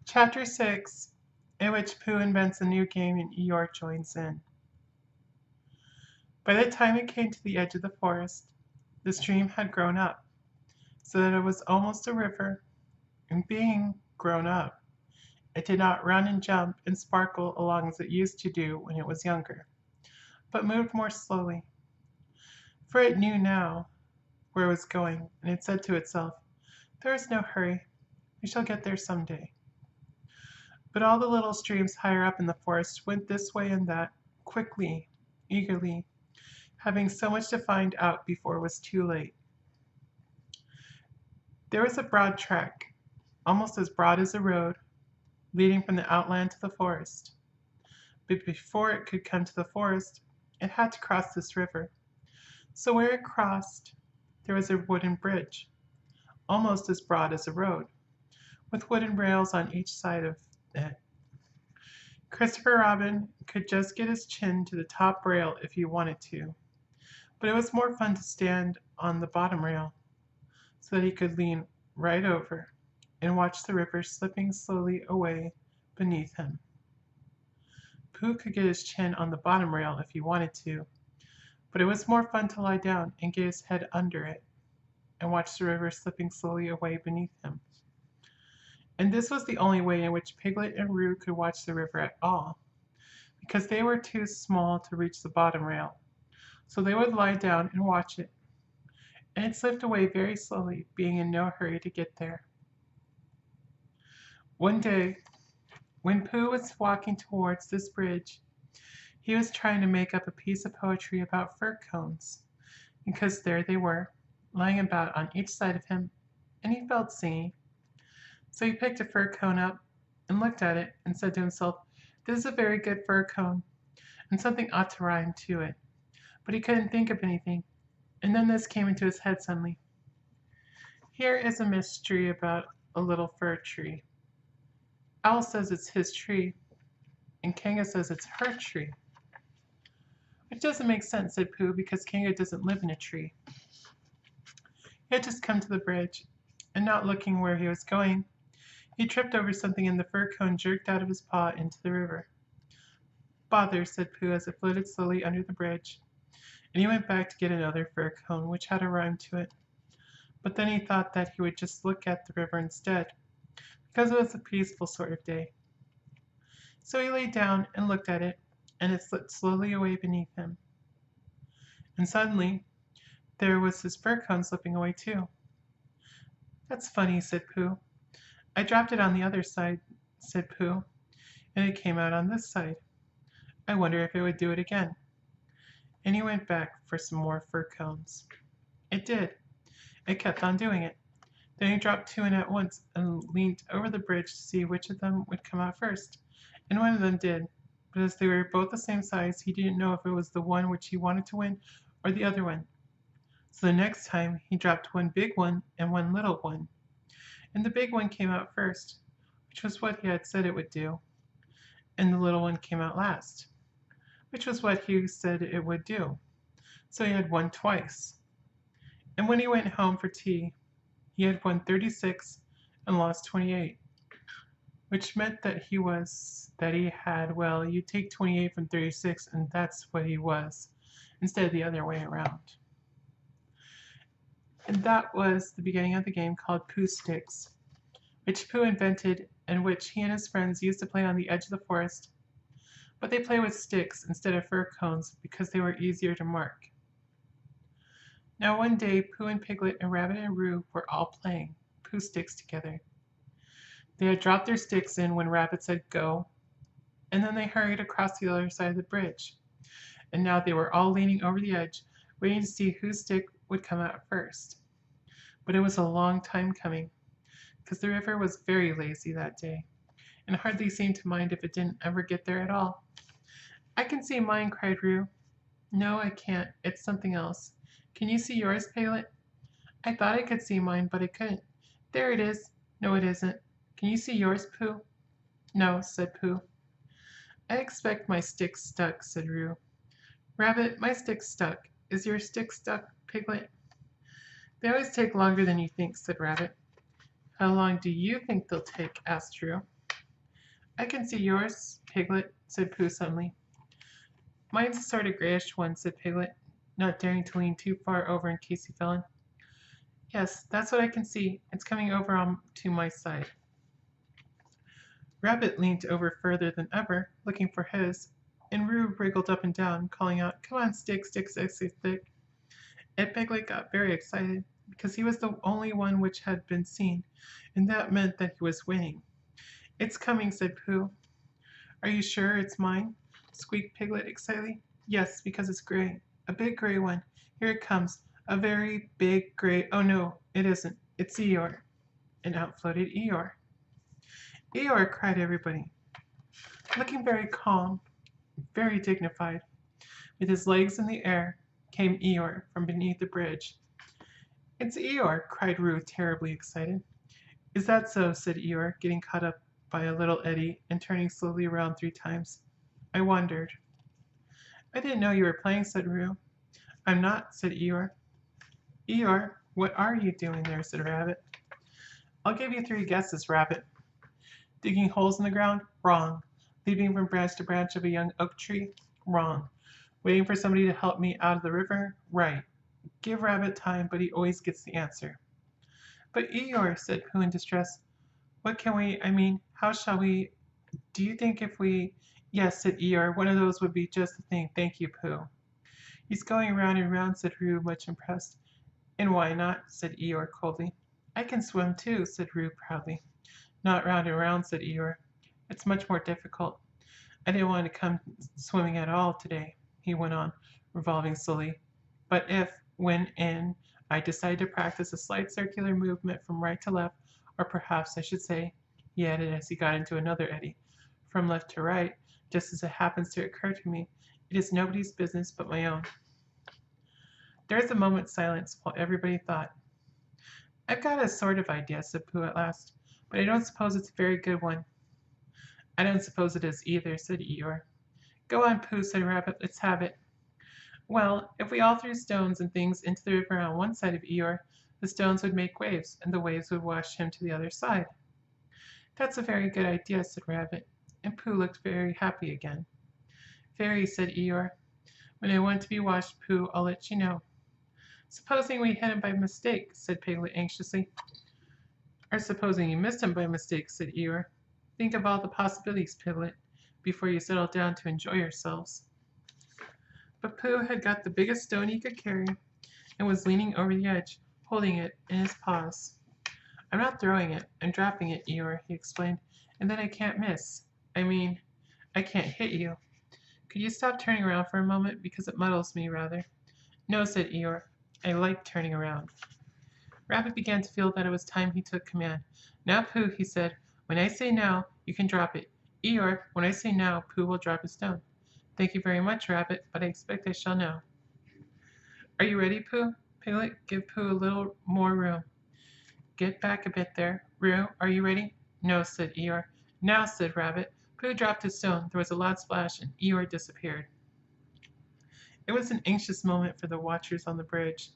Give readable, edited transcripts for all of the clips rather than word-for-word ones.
Chapter 6, in which Pooh invents a new game and Eeyore joins in. By the time it came to the edge of the forest, the stream had grown up, so that it was almost a river, and being grown up, it did not run and jump and sparkle along as it used to do when it was younger, but moved more slowly. For it knew now where it was going, and it said to itself, "There is no hurry, we shall get there some day." But all the little streams higher up in the forest went this way and that, quickly, eagerly, having so much to find out before it was too late. There was a broad track, almost as broad as a road, leading from the outland to the forest. But before it could come to the forest, it had to cross this river. So where it crossed, there was a wooden bridge, almost as broad as a road, with wooden rails on each side of it. Christopher Robin could just get his chin to the top rail if he wanted to, but it was more fun to stand on the bottom rail, so that he could lean right over and watch the river slipping slowly away beneath him. Pooh could get his chin on the bottom rail if he wanted to, but it was more fun to lie down and get his head under it and watch the river slipping slowly away beneath him. And this was the only way in which Piglet and Roo could watch the river at all, because they were too small to reach the bottom rail. So they would lie down and watch it, and it slipped away very slowly, being in no hurry to get there. One day, when Pooh was walking towards this bridge, he was trying to make up a piece of poetry about fir cones, because there they were, lying about on each side of him, and he felt singing. So he picked a fir cone up and looked at it and said to himself, "This is a very good fir cone, and something ought to rhyme to it." But he couldn't think of anything, and then this came into his head suddenly. Here is a mystery about a little fir tree. Owl says it's his tree, and Kanga says it's her tree. Which doesn't make sense, said Pooh, because Kanga doesn't live in a tree. He had just come to the bridge, and not looking where he was going, he tripped over something and the fir cone jerked out of his paw into the river. "Bother," said Pooh as it floated slowly under the bridge, and he went back to get another fir cone, which had a rhyme to it. But then he thought that he would just look at the river instead, because it was a peaceful sort of day. So he lay down and looked at it, and it slipped slowly away beneath him. And suddenly, there was his fir cone slipping away too. "That's funny," said Pooh. "I dropped it on the other side," said Pooh, "and it came out on this side. I wonder if it would do it again." And he went back for some more fir cones. It did. It kept on doing it. Then he dropped two in at once and leaned over the bridge to see which of them would come out first. And one of them did, but as they were both the same size, he didn't know if it was the one which he wanted to win or the other one. So the next time he dropped one big one and one little one. And the big one came out first, which was what he had said it would do, and the little one came out last, which was what he said it would do. So he had won twice. And when he went home for tea, he had won 36 and lost 28, which meant that he had, well, you take 28 from 36, and that's what he was, instead of the other way around. And that was the beginning of the game called Pooh Sticks, which Pooh invented and which he and his friends used to play on the edge of the forest. But they play with sticks instead of fir cones because they were easier to mark. Now one day, Pooh and Piglet and Rabbit and Roo were all playing Pooh Sticks together. They had dropped their sticks in when Rabbit said go, and then they hurried across the other side of the bridge. And now they were all leaning over the edge, waiting to see whose stick would come out first. But it was a long time coming, because the river was very lazy that day, and hardly seemed to mind if it didn't ever get there at all. "I can see mine," cried Roo. "No, I can't. It's something else. Can you see yours, Piglet?" "I thought I could see mine, but I couldn't. There it is." "No, it isn't. Can you see yours, Pooh?" "No," said Pooh. "I expect my stick's stuck," said Roo. "Rabbit, my stick's stuck. Is your stick stuck, Piglet?" "They always take longer than you think," said Rabbit. "How long do you think they'll take?" asked Roo. I can see yours, Piglet, said Pooh suddenly. Mine's a sort of grayish one, said Piglet, not daring to lean too far over in case he fell in. Yes, that's what I can see. It's coming over on to my side. Rabbit leaned over further than ever, looking for his, and Roo wriggled up and down, calling out, "Come on, stick, stick, stick, stick, stick." And Piglet got very excited, because he was the only one which had been seen, and that meant that he was winning. "It's coming," said Pooh. "Are you sure it's mine?" squeaked Piglet excitedly. "Yes, because it's gray. A big gray one. Here it comes. A very big gray. Oh no, it isn't. It's Eeyore." And out floated Eeyore. "Eeyore!" cried everybody. Looking very calm, very dignified, with his legs in the air, came Eeyore from beneath the bridge. "It's Eeyore!" cried Roo, terribly excited. "Is that so?" said Eeyore, getting caught up by a little eddy and turning slowly around 3 times. "I wondered." "I didn't know you were playing," said Roo. "I'm not," said Eeyore. "Eeyore, what are you doing there?" said Rabbit. "I'll give you 3 guesses, Rabbit. Digging holes in the ground? Wrong. Leaping from branch to branch of a young oak tree? Wrong. Waiting for somebody to help me out of the river? Right. Give Rabbit time, but he always gets the answer." "But Eeyore," said Pooh in distress, "what can how shall we, do you think if we—" "Yes," said Eeyore, "one of those would be just the thing. Thank you, Pooh." "He's going round and round," said Roo, much impressed. "And why not?" said Eeyore coldly. "I can swim too," said Roo proudly. "Not round and round," said Eeyore. "It's much more difficult. I didn't want to come swimming at all today," he went on, revolving slowly. "But if, when in, I decide to practice a slight circular movement from right to left, or perhaps I should say," he added as he got into another eddy, "from left to right, just as it happens to occur to me, it is nobody's business but my own." There was a moment's silence while everybody thought. "I've got a sort of idea," said Pooh at last, "but I don't suppose it's a very good one." "I don't suppose it is either," said Eeyore. "Go on, Pooh," said Rabbit. "Let's have it." "Well, if we all threw stones and things into the river on one side of Eeyore, the stones would make waves, and the waves would wash him to the other side." "That's a very good idea," said Rabbit, and Pooh looked very happy again. "Very," said Eeyore. "When I want to be washed, Pooh, I'll let you know." "Supposing we hit him by mistake," said Piglet anxiously. "Or supposing you missed him by mistake," said Eeyore. "Think of all the possibilities, Piglet, before you settle down to enjoy yourselves." But Pooh had got the biggest stone he could carry, and was leaning over the edge, holding it in his paws. "I'm not throwing it, I'm dropping it, Eeyore," he explained, "and then I can't miss. I can't hit you. Could you stop turning around for a moment, because it muddles me rather?" "No," said Eeyore. "I like turning around." Rabbit began to feel that it was time he took command. "Now, Pooh," he said, "when I say now, you can drop it. Eeyore, when I say now, Pooh will drop his stone." "Thank you very much, Rabbit, but I expect I shall know." "Are you ready, Pooh?" Piglet, give Pooh a little more room. "Get back a bit there. Roo, are you ready?" "No," said Eeyore. "Now," said Rabbit. Pooh dropped his stone. There was a loud splash, and Eeyore disappeared. It was an anxious moment for the watchers on the bridge.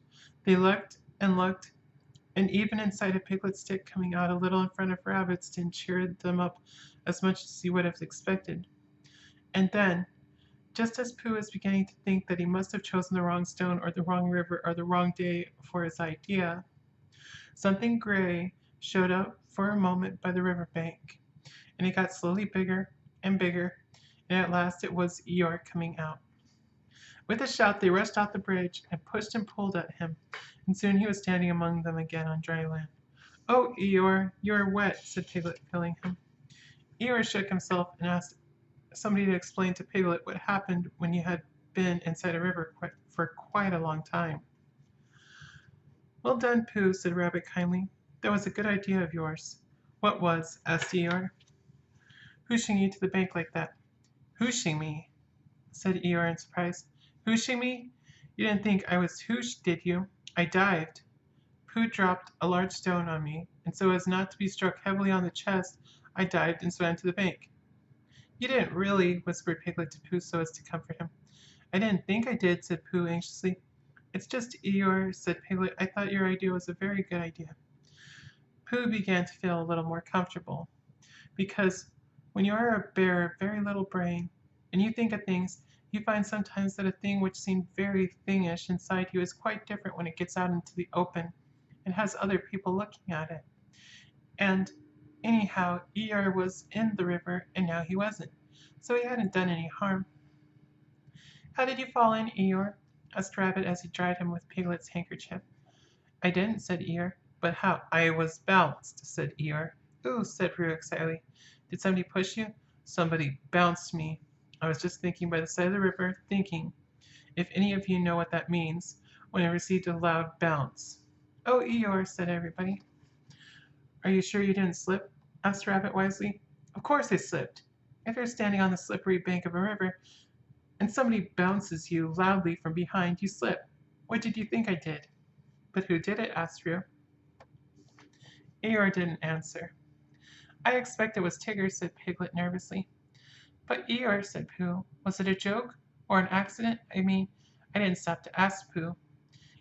They looked, and even inside of Piglet's stick coming out a little in front of Rabbit's didn't cheer them up as much as he would have expected. And then, just as Pooh was beginning to think that he must have chosen the wrong stone or the wrong river or the wrong day for his idea, something gray showed up for a moment by the river bank, and it got slowly bigger and bigger, and at last it was Eeyore coming out. With a shout they rushed off the bridge and pushed and pulled at him, and soon he was standing among them again on dry land. "Oh, Eeyore, you are wet," said Piglet, feeling him. Eeyore shook himself and asked somebody to explain to Piglet what happened when you had been inside a river for quite a long time. "Well done, Pooh," said Rabbit kindly. "That was a good idea of yours." "What was?" asked Eeyore. "Hooshing you to the bank like that." "Hooshing me?" said Eeyore in surprise. "Hooshing me? You didn't think I was hooshed, did you? I dived. Pooh dropped a large stone on me, and so as not to be struck heavily on the chest, I dived and swam to the bank." "You didn't really," whispered Piglet to Pooh so as to comfort him. "I didn't think I did," said Pooh anxiously. "It's just, Eeyore," said Piglet, "I thought your idea was a very good idea." Pooh began to feel a little more comfortable, because When you are a bear of very little brain, and you think of things, you find sometimes that a thing which seemed very thingish inside you is quite different when it gets out into the open and has other people looking at it. And anyhow, Eeyore was in the river, and now he wasn't, so he hadn't done any harm. How did you fall in, Eeyore? Asked Rabbit as he dried him with Piglet's handkerchief. I didn't, said Eeyore. But how? I was bounced, said Eeyore. Ooh, said Roo excitedly. Did somebody push you? Somebody bounced me. I was just thinking by the side of the river, thinking, if any of you know what that means, when I received a loud bounce. Oh, Eeyore, said everybody. Are you sure you didn't slip? Asked Rabbit wisely. Of course I slipped. If you're standing on the slippery bank of a river, and somebody bounces you loudly from behind, you slip. What did you think I did? But who did it? Asked Roo. Eeyore didn't answer. I expect it was Tigger, said Piglet nervously. But Eeyore, said Pooh, was it a joke or an accident? I mean, I didn't stop to ask Pooh.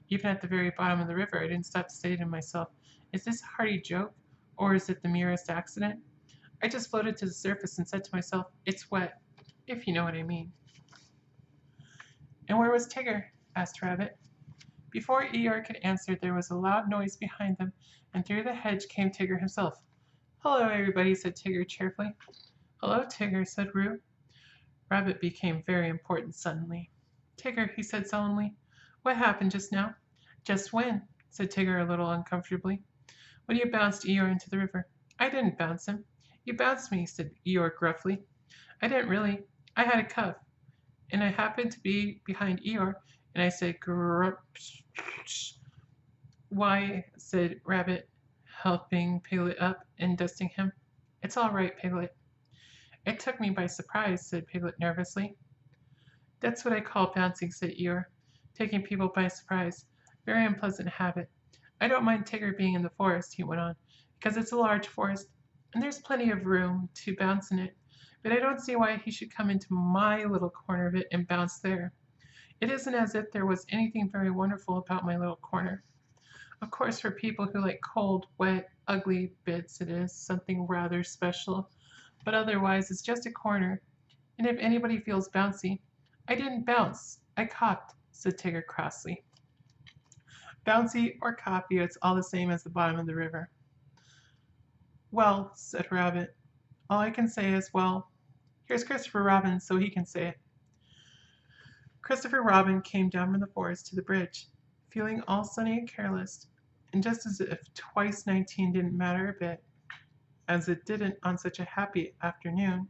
Even at the very bottom of the river, I didn't stop to say to myself, is this a hearty joke, or is it the merest accident? I just floated to the surface and said to myself, it's wet, if you know what I mean. And where was Tigger? Asked Rabbit. Before Eeyore could answer, there was a loud noise behind them, and through the hedge came Tigger himself. Hello, everybody, said Tigger cheerfully. Hello, Tigger, said Roo. Rabbit became very important suddenly. Tigger, he said solemnly, what happened just now? Just when? Said Tigger a little uncomfortably. When you bounced Eeyore into the river. I didn't bounce him. You bounced me, said Eeyore gruffly. I didn't really. I had a cuff, and I happened to be behind Eeyore, and I said, grup. Why, said Rabbit, helping Piglet up and dusting him. It's all right, Piglet. It took me by surprise, said Piglet nervously. That's what I call bouncing, said Eeyore, taking people by surprise. Very unpleasant habit. I don't mind Tigger being in the forest, he went on, because it's a large forest, and there's plenty of room to bounce in it, but I don't see why he should come into my little corner of it and bounce there. It isn't as if there was anything very wonderful about my little corner. Of course, for people who like cold, wet, ugly bits, it is something rather special, but otherwise it's just a corner, and if anybody feels bouncy, I didn't bounce, I copped, said Tigger crossly. Bouncy or coppy, it's all the same as the bottom of the river. Well, said Rabbit, all I can say is, well, here's Christopher Robin so he can say it. Christopher Robin came down from the forest to the bridge, feeling all sunny and careless, and just as if twice 19 didn't matter a bit, as it didn't on such a happy afternoon,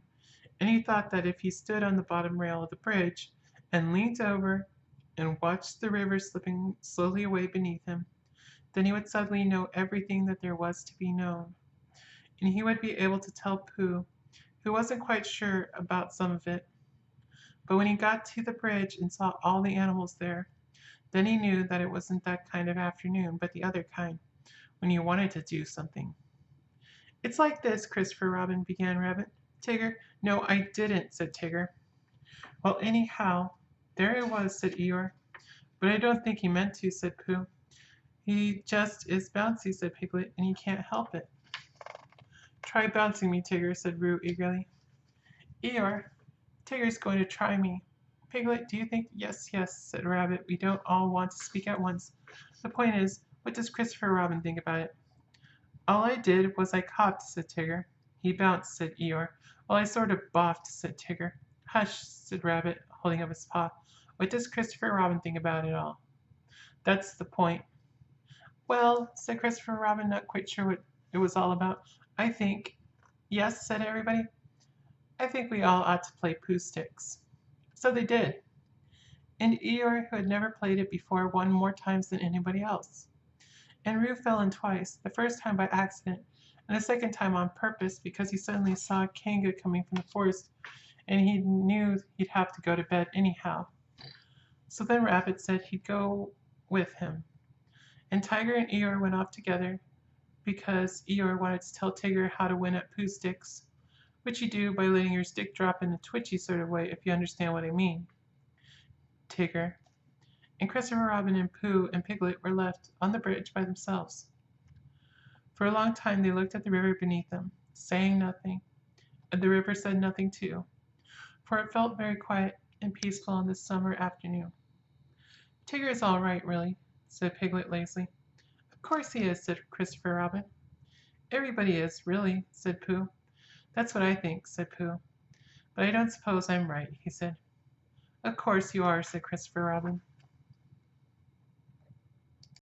and he thought that if he stood on the bottom rail of the bridge and leaned over and watched the river slipping slowly away beneath him, then he would suddenly know everything that there was to be known, and he would be able to tell Pooh, who wasn't quite sure about some of it. But when he got to the bridge and saw all the animals there, then he knew that it wasn't that kind of afternoon, but the other kind, when you wanted to do something. It's like this, Christopher Robin, began Rabbit. Tigger, no, I didn't, said Tigger. Well, anyhow, there it was, said Eeyore. But I don't think he meant to, said Pooh. He just is bouncy, said Piglet, and he can't help it. Try bouncing me, Tigger, said Roo eagerly. Eeyore, Tigger's going to try me. Piglet, do you think? Yes, yes, said Rabbit. We don't all want to speak at once. The point is, what does Christopher Robin think about it? All I did was I copped, said Tigger. He bounced, said Eeyore. Well, I sort of boffed, said Tigger. Hush, said Rabbit, holding up his paw. What does Christopher Robin think about it all? That's the point. Well, said Christopher Robin, not quite sure what it was all about. I think, yes, said everybody. I think we all ought to play Pooh Sticks. So they did. And Eeyore, who had never played it before, won more times than anybody else. And Roo fell in twice, the first time by accident, and the second time on purpose because he suddenly saw Kanga coming from the forest, and he knew he'd have to go to bed anyhow. So then Rabbit said he'd go with him. And Tiger and Eeyore went off together because Eeyore wanted to tell Tigger how to win at Pooh Sticks, which you do by letting your stick drop in a twitchy sort of way, if you understand what I mean. Tigger. And Christopher Robin and Pooh and Piglet were left on the bridge by themselves. For a long time they looked at the river beneath them, saying nothing, And the river said nothing too, for it felt very quiet and peaceful on this summer afternoon. Tigger's all right, really, said Piglet lazily. Of course he is, said Christopher Robin. Everybody is, really, said Pooh. That's what I think, said Pooh. But I don't suppose I'm right, he said. Of course you are, said Christopher Robin.